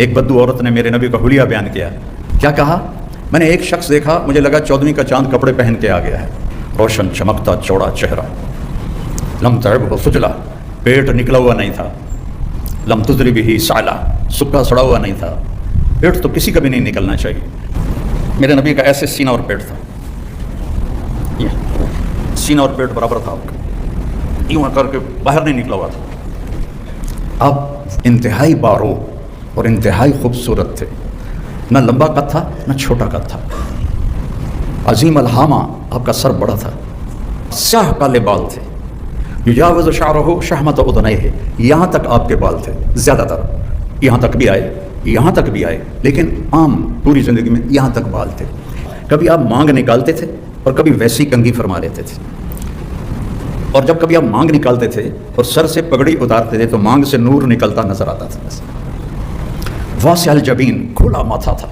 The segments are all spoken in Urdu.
ایک بدو عورت نے میرے نبی کا حلیہ بیان کیا. کیا کہا؟ میں نے ایک شخص دیکھا، مجھے لگا 14ویں کا چاند کپڑے پہن کے آ گیا ہے، روشن چمکتا چوڑا چہرہ، لم تعبہ سجلا، پیٹ نکلا ہوا نہیں تھا، لم تضرب بھی سالا، سکا سڑا ہوا نہیں تھا. پیٹ تو کسی کا بھی نہیں نکلنا چاہیے. میرے نبی کا ایسے سینہ اور پیٹ تھا، سینہ اور پیٹ برابر تھا آپ کا، یوں کر کے باہر نہیں نکلا ہوا تھا. آپ انتہائی بارو اور انتہائی خوبصورت تھے، نہ لمبا قد تھا نہ چھوٹا قد تھا. عظیم الحامہ، آپ کا سر بڑا تھا، سیاہ کالے بال تھے، یجاوز شعرہ شحمۃ اذنیہ، یہاں تک آپ کے بال تھے، زیادہ تر یہاں تک بھی آئے، یہاں تک بھی آئے، لیکن عام پوری زندگی میں یہاں تک بال تھے. کبھی آپ مانگ نکالتے تھے اور کبھی ویسی کنگھی فرما لیتے تھے، اور جب کبھی آپ مانگ نکالتے تھے اور سر سے پگڑی اتارتے تھے تو مانگ سے نور نکلتا نظر آتا تھا. واسع الجبین، کھلا ماتھا تھا.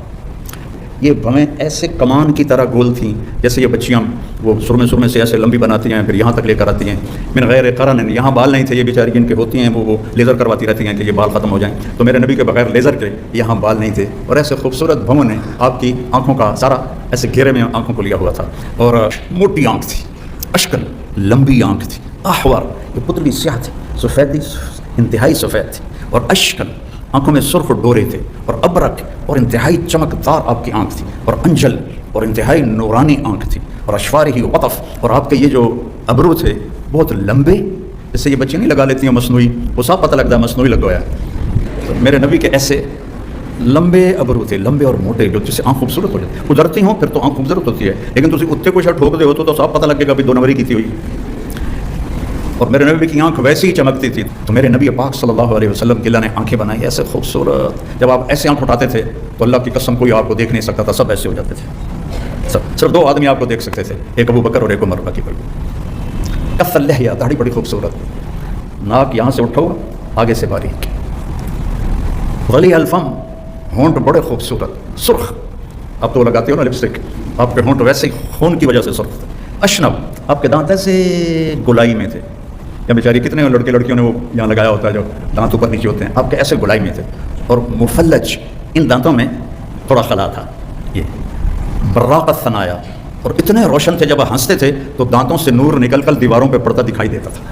یہ بھویں ایسے کمان کی طرح گول تھیں جیسے یہ بچیاں وہ سرمے سے ایسے لمبی بناتی ہیں پھر یہاں تک لے کر آتی ہیں. من غیر قرن، یہاں بال نہیں تھے، یہ بیچاری جن کے ہوتی ہیں وہ لیزر کرواتی رہتی ہیں کہ یہ بال ختم ہو جائیں. تو میرے نبی کے بغیر لیزر کے یہاں بال نہیں تھے، اور ایسے خوبصورت بھووں نے آپ کی آنکھوں کا سارا ایسے گھیرے میں آنکھوں کو لیا ہوا تھا، اور موٹی آنکھ تھی، اشکل لمبی آنکھ تھی، احور یہ پتلی سیاہ تھی، سفیدی انتہائی سفید تھی، اور اشکل آنکھوں میں سرخ ڈورے تھے، اور ابرک اور انتہائی چمکدار آپ کی آنکھ تھی، اور انجل اور انتہائی نورانی آنکھ تھی، اور اشفارہ ہی وطف، اور آپ کے یہ جو ابرو تھے بہت لمبے، جیسے یہ بچے نہیں لگا لیتی ہیں مصنوعی، وہ صاف پتہ لگتا ہے مصنوعی لگوایا. تو میرے نبی کے ایسے لمبے ابرو تھے، لمبے اور موٹے، جو جس سے آنکھ خوبصورت ہو جاتی. قدرتی ہوں پھر تو آنکھ خوبصورت ہوتی ہے، لیکن تم اتنے کو شاید ٹھوک دے ہو تو صاف پتہ لگے گا بھی 2 نمبری کی تھی ہوئی. اور میرے نبی کی آنکھ ویسی ہی چمکتی تھی. تو میرے نبی پاک صلی اللہ علیہ وسلم کی اللہ نے آنکھیں بنائی ایسے خوبصورت، جب آپ ایسے آنکھ اٹھاتے تھے تو اللہ کی قسم کوئی آپ کو دیکھ نہیں سکتا تھا، سب ایسے ہو جاتے تھے. صرف 2 آدمی آپ کو دیکھ سکتے تھے، ایک ابو بکر اور ایک عمر، باقی کوئی. کف اللحیہ، داڑھی بڑی خوبصورت، ناک یہاں سے اٹھا ہوا آگے سے باریک، غلی الفم، ہونٹ بڑے خوبصورت سرخ، آپ تو لگاتے ہو نا لپسٹک، آپ کے ہونٹ ویسے ہی خون کی وجہ سے سرخ تھے. اشنب، آپ کے دانت ایسے گلائی میں تھے، یا بیچاری کتنے لڑکے لڑکیوں نے وہ یہاں لگایا ہوتا ہے جو دانت اوپر نیچے ہوتے ہیں، آپ کے ایسے گلائی میں تھے. اور مفلج، ان دانتوں میں تھوڑا خلا تھا. یہ براقت ثنایا، اور اتنے روشن تھے، جب ہنستے تھے تو دانتوں سے نور نکل کر دیواروں پہ پڑتا دکھائی دیتا تھا.